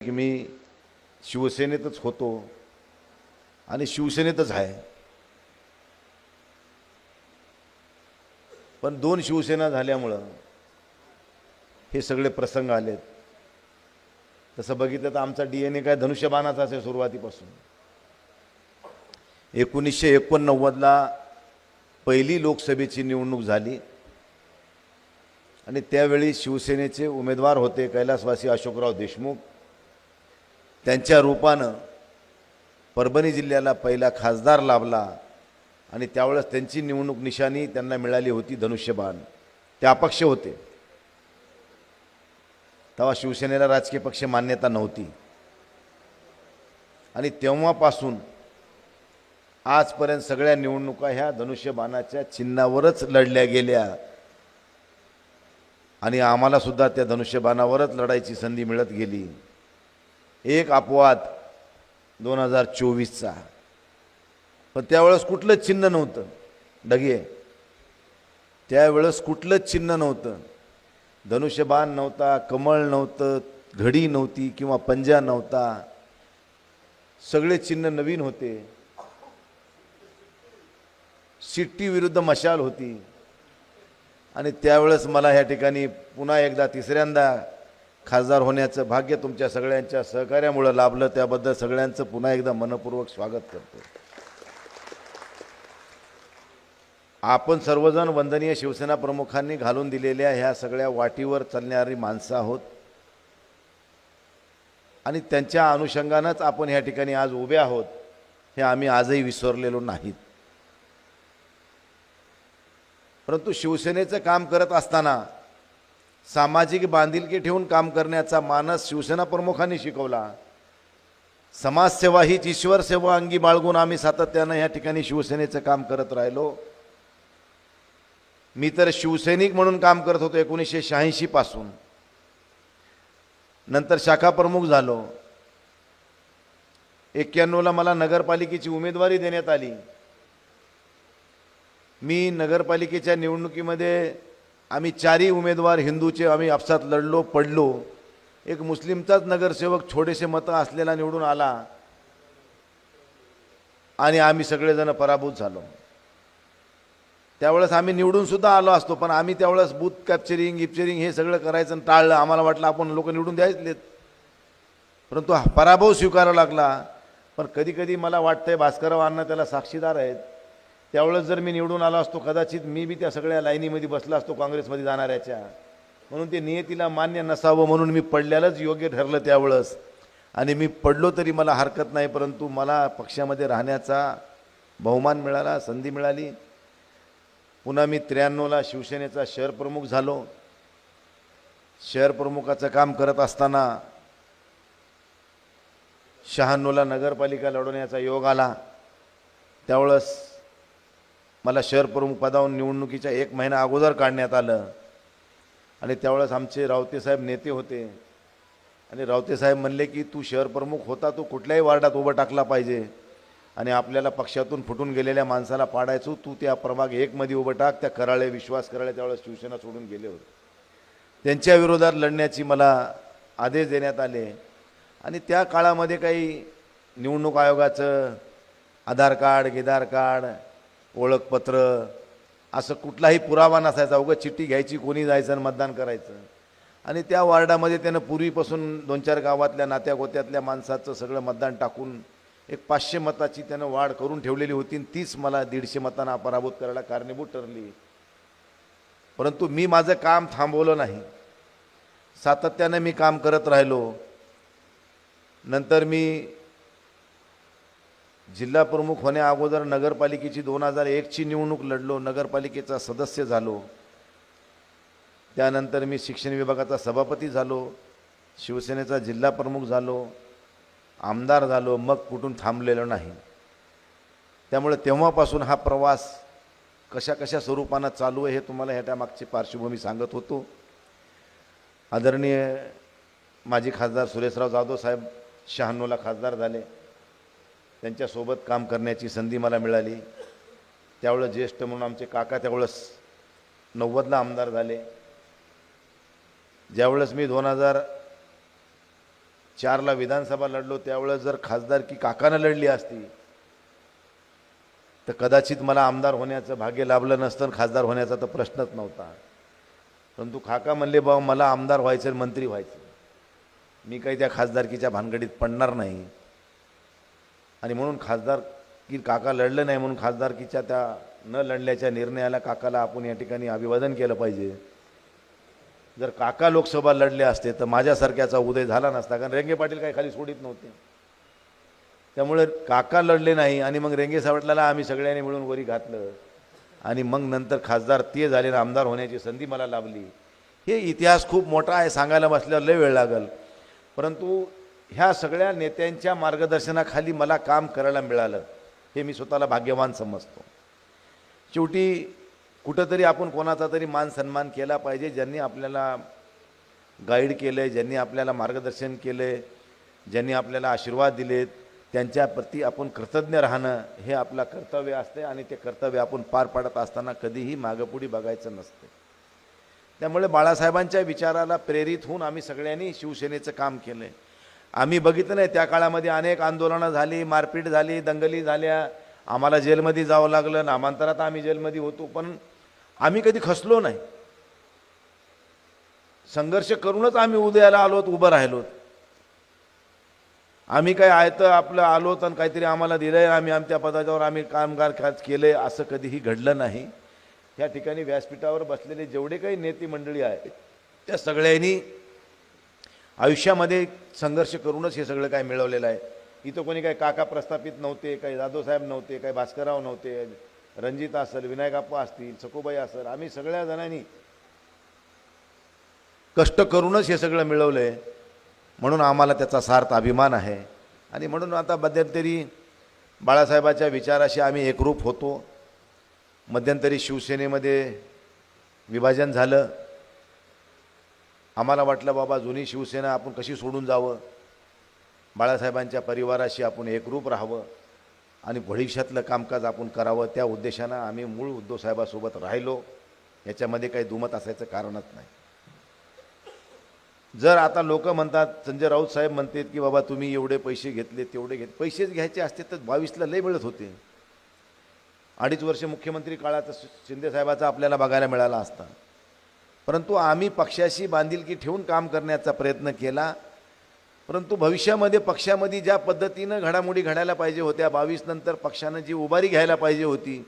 की मी शिवसेनेतच होतो आणि शिवसेनेतच आहे, पण दोन शिवसेना झाल्यामुळं हे सगळे प्रसंग आलेत. तसं बघितलं तर आमचा DNA काय धनुष्यबाणाचाच आहे सुरुवातीपासून. 1989ला पहिली लोकसभेची निवडणूक झाली आणि त्यावेळी शिवसेनेचे उमेदवार होते कैलासवासी अशोकराव देशमुख. त्यांच्या रूपानं परभणी जिल्ह्याला पहिला खासदार लाभला आणि त्यावेळेस त्यांची निवडणूक निशाणी त्यांना मिळाली होती धनुष्यबाण. ते अपक्ष होते. तेव्हा शिवसेनेला राजकीय पक्ष मान्यता नव्हती आणि तेव्हापासून आजपर्यंत सगळ्या निवडणुका ह्या धनुष्यबाणाच्या चिन्हावरच लढल्या गेल्या आणि आम्हाला सुद्धा त्या धनुष्यबाणावरच लढायची संधी मिळत गेली. एक अपवाद 2024चा, पण त्यावेळेस कुठलंच चिन्ह नव्हतं. डगे त्यावेळेस कुठलंच चिन्ह नव्हतं. धनुष्यबाण नव्हता, कमळ नव्हतं, घडी नव्हती किंवा पंजा नव्हता. सगळे चिन्ह नवीन होते. शिट्टी विरुद्ध मशाल होती आणि त्यावेळेस मला ह्या ठिकाणी पुन्हा एकदा तिसऱ्यांदा खासदार होण्याचं भाग्य तुमच्या सगळ्यांच्या सहकार्यामुळे लाभलं. त्याबद्दल सगळ्यांचं पुन्हा एकदा मनपूर्वक स्वागत करतो. आपण सर्वजण वंदनीय शिवसेना प्रमुखांनी घालून दिलेल्या ह्या सगळ्या वाटीवर चालणारी माणसं आहोत आणि त्यांच्या अनुषंगानंच आपण ह्या ठिकाणी आज उभे आहोत. हे आम्ही आजही विसरलेलो नाहीत. परंतु शिवसेनेचं काम करत असताना सामाजिक बांधिलकी ठेवून काम करण्याचा मानस शिवसेना प्रमुखांनी शिकवला. समाजसेवा हीच ईश्वर सेवा अंगी बाळगून आम्ही सातत्यानं या ठिकाणी शिवसेनेचं काम करत राहिलो. मी तर शिवसैनिक म्हणून काम करत होतो 1986 पासून. नंतर शाखा प्रमुख झालो. 91ला मला नगरपालिकेची उमेदवारी देण्यात आली. मी नगरपालिकेच्या निवडणुकीमध्ये आम्ही 4 उमेदवार हिंदूचे आम्ही आपसात लढलो, पडलो. एक मुस्लिमचाच नगरसेवक छोटेसे मतं असलेला निवडून आला आणि आम्ही सगळेजण पराभूत झालो. त्यावेळेस आम्ही निवडून सुद्धा आलो असतो, पण आम्ही त्यावेळेस बूथ कॅप्चरिंग हे सगळं करायचं टाळलं. आम्हाला वाटलं आपण लोक निवडून द्यायचलेत, परंतु पराभव स्वीकारावा लागला. पण कधी कधी मला वाटतंय भास्करराव अण्णा त्याला साक्षीदार आहेत. त्यावेळेस जर मी निवडून आलो असतो कदाचित मी बी त्या सगळ्या लाईनीमध्ये बसला असतो काँग्रेसमध्ये जाणाऱ्याच्या. म्हणून ते नियतीला मान्य नसावं म्हणून मी पडल्यालाच योग्य ठरलं त्यावेळेस. आणि मी पडलो तरी मला हरकत नाही, परंतु मला पक्षामध्ये राहण्याचा बहुमान मिळाला, संधी मिळाली. पुन्हा मी 93ला शिवसेनेचा शहर प्रमुख झालो. शहर प्रमुखाचं काम करत असताना 96ला नगरपालिका लढवण्याचा योग आला. त्यावेळेस मला शहर प्रमुख पदावरून निवडणुकीच्या 1 महिना अगोदर काढण्यात आलं आणि त्यावेळेस आमचे रावतेसाहेब नेते होते आणि रावतेसाहेब म्हणले की तू शहर प्रमुख होता, तू कुठल्याही वार्डात उभं टाकला पाहिजे आणि आपल्याला पक्षातून फुटून गेलेल्या माणसाला पाडायचो, तू त्या प्रभाग 1 मध्ये उभं टाक. त्या कराळे, विश्वास कराळे त्यावेळेस शिवसेना सोडून गेले होते. त्यांच्या विरोधात लढण्याची मला आदेश देण्यात आले आणि त्या काळामध्ये काही निवडणूक आयोगाचं आधार कार्ड, गिधार कार्ड, ओळखपत्र असं कुठलाही पुरावा नसायचा. उगाच चिठ्ठी घ्यायची, कोणी जायचं आणि मतदान करायचं. आणि त्या वार्डामध्ये त्यानं पूर्वीपासून 2-4 गावातल्या नात्यागोत्यातल्या माणसाचं सगळं मतदान टाकून एक 500 मताची त्यानं वाढ करून ठेवलेली होती. तीच मला 150 मतांना पराभूत करायला कारणीभूत ठरली. परंतु मी माझं काम थांबवलं नाही. सातत्यानं मी काम करत राहिलो. नंतर मी जिल्हा प्रमुख होण्या अगोदर नगरपालिकेची 2001ची निवडणूक लढलो. नगरपालिकेचा सदस्य झालो. त्यानंतर मी शिक्षण विभागाचा सभापती झालो. शिवसेनेचा जिल्हा प्रमुख झालो, आमदार झालो. मग कुठून थांबलेलो नाही. त्यामुळे तेव्हापासून हा प्रवास कशा कशा स्वरूपानं चालू आहे हे तुम्हाला ह्याच्या मागची पार्श्वभूमी सांगत होतो. आदरणीय माजी खासदार सुरेशराव जाधव साहेब 96ला खासदार झाले. त्यांच्यासोबत काम करण्याची संधी मला मिळाली. त्यावेळेस ज्येष्ठ म्हणून आमचे काका त्यावेळेस 90ला आमदार झाले. ज्यावेळेस मी 4ला विधानसभा लढलो त्यावेळेस जर खासदारकी काकानं लढली असती तर कदाचित मला आमदार होण्याचं भाग्य लाभलं नसतं, खासदार होण्याचा तर प्रश्नच नव्हता. परंतु काका म्हणले बाबा मला आमदार व्हायचं, मंत्री व्हायचं, मी काही त्या खासदारकीच्या भानगडीत पडणार नाही. आणि म्हणून खासदारकी काका लढलं नाही म्हणून खासदारकीच्या त्या न लढल्याच्या निर्णयाला काकाला आपण या ठिकाणी अभिवादन केलं पाहिजे. जर काका लोकसभा लढले असते तर माझ्यासारख्याचा उदय झाला नसता, कारण रेंगे पाटील काही खाली सोडित नव्हते. त्यामुळे काका लढले नाही आणि मग रेंगे सावटला आम्ही सगळ्यांनी मिळून वरी घातलं आणि मग नंतर खासदार ते झाले, आमदार होण्याची संधी मला लाभली. हे इतिहास खूप मोठा आहे, सांगायला बसल्यावर लय वेळ लागल. परंतु ह्या सगळ्या नेत्यांच्या मार्गदर्शनाखाली मला काम करायला मिळालं, हे मी स्वतःला भाग्यवान समजतो. शेवटी कुठंतरी आपण कोणाचा तरी मान सन्मान केला पाहिजे. ज्यांनी आपल्याला गाईड केलं, ज्यांनी आपल्याला मार्गदर्शन केलं, ज्यांनी आपल्याला आशीर्वाद दिलेत, त्यांच्याप्रती आपण कृतज्ञ राहणं हे आपलं कर्तव्य असते आणि ते कर्तव्य आपण पार पाडत असताना कधीही मागपुढी बघायचं नसते. त्यामुळे बाळासाहेबांच्या विचाराला प्रेरित होऊन आम्ही सगळ्यांनी शिवसेनेचं काम केलं. आम्ही बघितलं नाही त्या काळामध्ये अनेक आंदोलनं झाली, मारपीट झाली, दंगली झाल्या, आम्हाला जेलमध्ये जावं लागलं, नामांतरात आम्ही जेलमध्ये होतो, पण आम्ही कधी खचलो नाही. संघर्ष करूनच आम्ही उदयाला आलोत, उभं राहिलोत. आम्ही काय आयतं आपलं आलोत आणि काहीतरी आम्हाला दिलंय, आम्ही आमच्या पदाच्यावर आम्ही कामगार केले, असं कधीही घडलं नाही. त्या ठिकाणी व्यासपीठावर बसलेले जेवढे काही नेते मंडळी आहेत त्या सगळ्यांनी आयुष्यामध्ये संघर्ष करूनच हे सगळं काय मिळवलेलं आहे. इथं कोणी काही काका प्रस्थापित नव्हते, काही जाधवसाहेब नव्हते, काही भास्करराव नव्हते, रणजित असेल, विनायकाप्पा असतील, सखूबाई असेल, आम्ही सगळ्या जणांनी कष्ट करूनच हे सगळं मिळवलं आहे. म्हणून आम्हाला त्याचा सार्थ अभिमान आहे. आणि म्हणून आता मध्यंतरी बाळासाहेबाच्या विचाराशी आम्ही एकरूप होतो. मध्यंतरी शिवसेनेमध्ये विभाजन झालं. आम्हाला वाटलं बाबा जुनी शिवसेना आपण कशी सोडून जावं, बाळासाहेबांच्या परिवाराशी आपण एकरूप राहावं आणि भविष्यातलं कामकाज आपण करावं. त्या उद्देशानं आम्ही मूळ उद्धवसाहेबासोबत राहिलो. याच्यामध्ये काही दुमत असायचं कारणच नाही. जर आता लोक म्हणतात, संजय राऊत साहेब म्हणतात की बाबा तुम्ही एवढे पैसे घेतले, तेवढे घेतले, पैसेच घ्यायचे असते तर 22ला लय मिळत होते. 2.5 वर्ष मुख्यमंत्री काळात शिंदेसाहेबाचा आपल्याला बघायला मिळाला असता. परंतु आम्ही पक्षाशी बांधिलकी ठेवून काम करण्याचा प्रयत्न केला. परंतु भविष्यामध्ये पक्षामध्ये ज्या पद्धतीनं घडामोडी घडायला पाहिजे होत्या, 22 नंतर पक्षानं जी उभारी घ्यायला पाहिजे होती,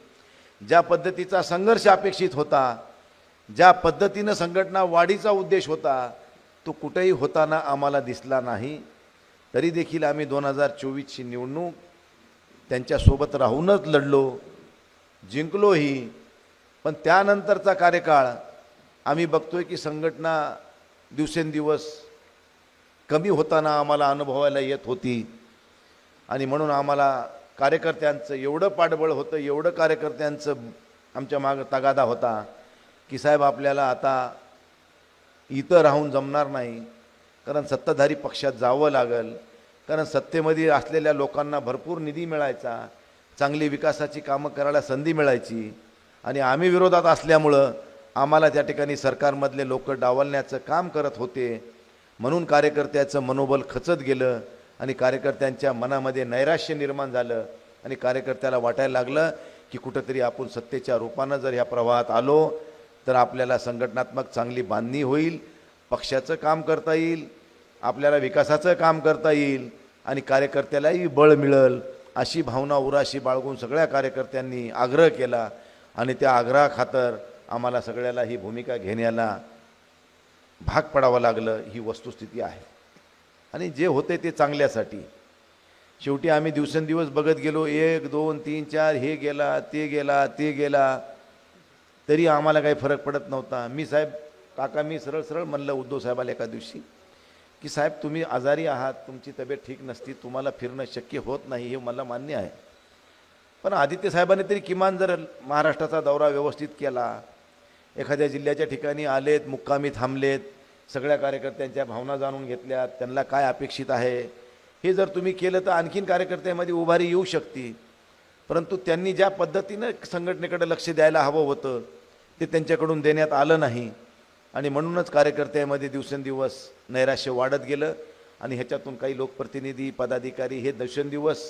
ज्या पद्धतीचा संघर्ष अपेक्षित होता, ज्या पद्धतीनं संघटना वाढीचा उद्देश होता, तो कुठेही होताना आम्हाला दिसला नाही. तरी देखील आम्ही 2024ची निवडणूक त्यांच्यासोबत राहूनच लढलो, जिंकलोही. पण त्यानंतरचा कार्यकाळ आम्ही बघतोय की संघटना दिवसेंदिवस कमी होताना आम्हाला अनुभवायला येत होती. आणि म्हणून आम्हाला कार्यकर्त्यांचं एवढं पाठबळ होतं, एवढं कार्यकर्त्यांचं आमच्या मागं तगादा होता की साहेब आपल्याला आता इथं राहून जमणार नाही, कारण सत्ताधारी पक्षात जावं लागेल. कारण सत्तेमध्ये असलेल्या लोकांना भरपूर निधी मिळायचा, चांगली विकासाची कामं करायला संधी मिळायची. आणि आम्ही विरोधात असल्यामुळं आम्हाला त्या ठिकाणी सरकारमधले लोक डावलण्याचं काम करत होते. म्हणून कार्यकर्त्याचं मनोबल खचत गेलं आणि कार्यकर्त्यांच्या मनामध्ये नैराश्य निर्माण झालं आणि कार्यकर्त्याला वाटायला लागलं की कुठंतरी आपण सत्तेच्या रूपानं जर ह्या प्रवाहात आलो तर आपल्याला संघटनात्मक चांगली बांधणी होईल, पक्षाचं काम करता येईल, आपल्याला विकासाचं काम करता येईल आणि कार्यकर्त्यालाही बळ मिळेल. अशी भावना उराशी बाळगून सगळ्या कार्यकर्त्यांनी आग्रह केला आणि त्या आग्रहाखातर आम्हाला सगळ्याला ही भूमिका घेण्याला भाग पडावं लागलं. ही वस्तुस्थिती आहे आणि जे होते ते चांगल्यासाठी. शेवटी आम्ही दिवसेंदिवस बघत गेलो, 1 2 3 4 हे गेला, ते गेला, ते गेला, तरी आम्हाला काही फरक पडत नव्हता. मी साहेब काका मी सरळ सरळ म्हणलं उद्धव साहेबाला एका दिवशी की साहेब तुम्ही आजारी आहात, तुमची तब्येत ठीक नसती, तुम्हाला फिरणं शक्य होत नाही, हे मला मान्य आहे. पण आदित्य साहेबांनी तरी किमान जर महाराष्ट्राचा दौरा व्यवस्थित केला, एखाद्या जिल्ह्याच्या ठिकाणी आलेत, मुक्कामी थांबलेत, सगळ्या कार्यकर्त्यांच्या भावना जाणून घेतल्यात, त्यांना काय अपेक्षित आहे हे जर तुम्ही केलं तर आणखीन कार्यकर्त्यांमध्ये उभारी येऊ शकते. परंतु त्यांनी ज्या पद्धतीनं संघटनेकडे लक्ष द्यायला हवं होतं ते त्यांच्याकडून देण्यात आलं नाही आणि म्हणूनच कार्यकर्त्यांमध्ये दिवसेंदिवस नैराश्य वाढत गेलं आणि ह्याच्यातून काही लोकप्रतिनिधी पदाधिकारी हे दिवसेंदिवस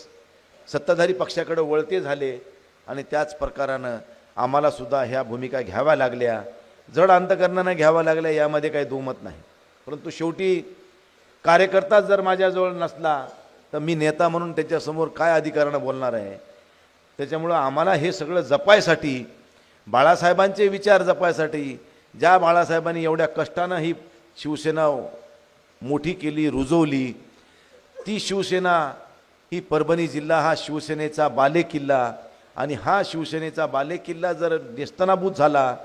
सत्ताधारी पक्षाकडे वळते झाले आणि त्याच प्रकारानं आम्हालासुद्धा ह्या भूमिका घ्याव्या लागल्या, जड अंतकरणानं घ्याव्या लागल्या, यामध्ये काही दुमत नाही. परंतु शेवटी कार्यकर्ताच जर माझ्याजवळ नसला तर मी नेता म्हणून त्याच्यासमोर काय अधिकारानं बोलणार आहे. त्याच्यामुळं आम्हाला हे सगळं जपायसाठी, बाळासाहेबांचे विचार जपायसाठी, ज्या बाळासाहेबांनी एवढ्या कष्टानं ही शिवसेना मोठी केली, रुजवली, ती शिवसेना ही परभणी जिल्हा हा शिवसेनेचा बालेकिल्ला, आणि हा शिवसेनेचा बालेकिल्ला जर नेस्तनाबूत झाला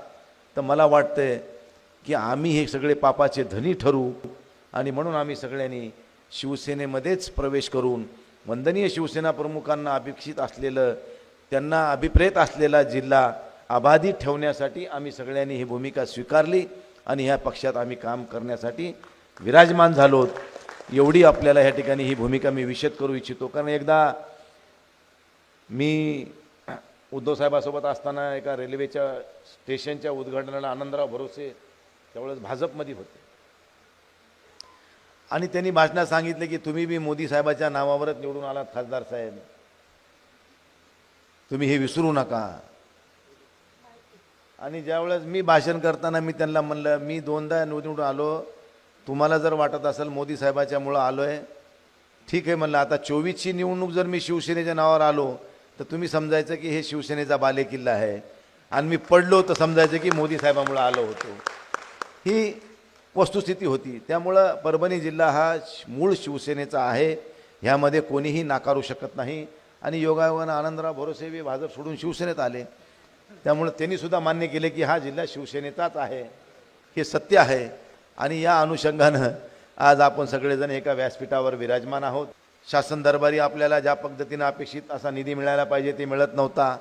तर मला वाटतंय की आम्ही हे सगळे पापाचे धनी ठरू. आणि म्हणून आम्ही सगळ्यांनी शिवसेनेमध्येच प्रवेश करून वंदनीय शिवसेना प्रमुखांना अपेक्षित असलेलं, त्यांना अभिप्रेत असलेला जिल्हा अबाधित ठेवण्यासाठी आम्ही सगळ्यांनी ही भूमिका स्वीकारली आणि ह्या पक्षात आम्ही काम करण्यासाठी विराजमान झालो. एवढी आपल्याला ह्या ठिकाणी ही भूमिका मी विशद करू इच्छितो. कारण एकदा मी उद्धवसाहेबासोबत असताना एका रेल्वेच्या स्टेशनच्या उद्घाटनाला आनंदराव भरोसे त्यावेळेस भाजपमध्ये होते आणि त्यांनी भाषणात सांगितले की तुम्ही बी मोदी साहेबाच्या नावावरच निवडून आलात खासदार साहेब, तुम्ही हे विसरू नका. आणि ज्यावेळेस मी भाषण करताना मी त्यांना म्हणलं, मी 2दा निवडून आलो, तुम्हाला जर वाटत असेल मोदी साहेबाच्यामुळं आलो आहे, ठीक आहे म्हणलं. आता 24ची निवडणूक जर मी शिवसेनेच्या नावावर आलो तर तुम्ही समजायचं की हे शिवसेनेचा बालेकिल्ला आहे, आणि मी पडलो तर समजायचं की मोदी साहेबामुळं आलो होतो. ही वस्तुस्थिती होती. त्यामुळं परभणी जिल्हा हा मूळ शिवसेनेचा आहे, ह्यामध्ये कोणीही नाकारू शकत नाही. आणि योगायोगानं आनंदराव भरोसे बी भाजप सोडून शिवसेनेत आले, त्यामुळं त्यांनीसुद्धा मान्य केले की हा जिल्हा शिवसेनेचाच आहे, हे सत्य आहे. आणि या अनुषंगानं आज आपण सगळेजण एका व्यासपीठावर विराजमान आहोत. शासन दरबारी आपल्याला ज्या पद्धतीनं अपेक्षित असा निधी मिळायला पाहिजे ते मिळत नव्हता.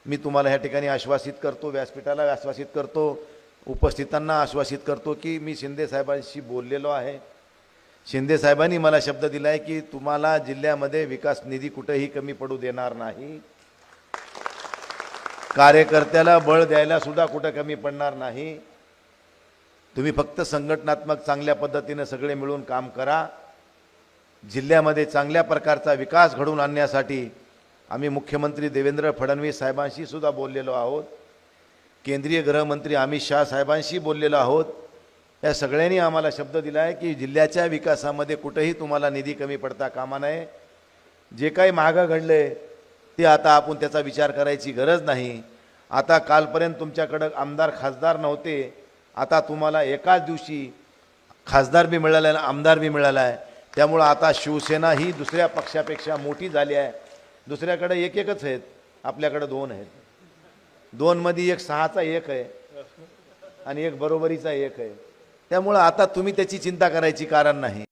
मी तुम्हाला ह्या ठिकाणी आश्वासित करतो, व्यासपीठाला आश्वासित करतो, उपस्थितांना आश्वासित करतो की मी शिंदे साहेबांशी बोललेलो आहे. शिंदे साहेबांनी मला शब्द दिला आहे की तुम्हाला जिल्ह्यामध्ये विकास निधी कुठेही कमी पडू देणार नाही, कार्यकर्त्याला बळ द्यायला सुद्धा कुठं कमी पडणार नाही. तुम्ही फक्त संघटनात्मक चांगल्या पद्धतीने सगळे मिळून काम करा. जिल्ह्यामध्ये चांगल्या प्रकारचा विकास घडवून आणण्यासाठी आम्ही मुख्यमंत्री देवेंद्र फडणवीस साहेबांशी सुद्धा बोललेलो आहोत, केंद्रीय गृहमंत्री अमित शाह साहेबांशी बोललेलो आहोत. या सगळ्यांनी आम्हाला शब्द दिला आहे की जिल्ह्याच्या विकासामध्ये कुठेही तुम्हाला निधी कमी पडता कामा नये. जे काही मागं घडले ते आता आपण त्याचा विचार करायची गरज नाही. आता कालपर्यंत तुमच्याकडं आमदार खासदार नव्हते, आता तुम्हाला एकाच दिवशी खासदार बी मिळाला आहे, आमदार बी मिळाला आहे. त्यामुळं आता शिवसेना ही दुसऱ्या पक्षापेक्षा मोठी झाली आहे. दुसऱ्याकडे एक एकच आहेत, आपल्याकडे 2 आहेत. 2 मध्ये एक 6चा 1 आहे आणि एक बरोबरीचा 1 आहे. त्यामुळं आता तुम्ही त्याची चिंता करायची कारण नाही.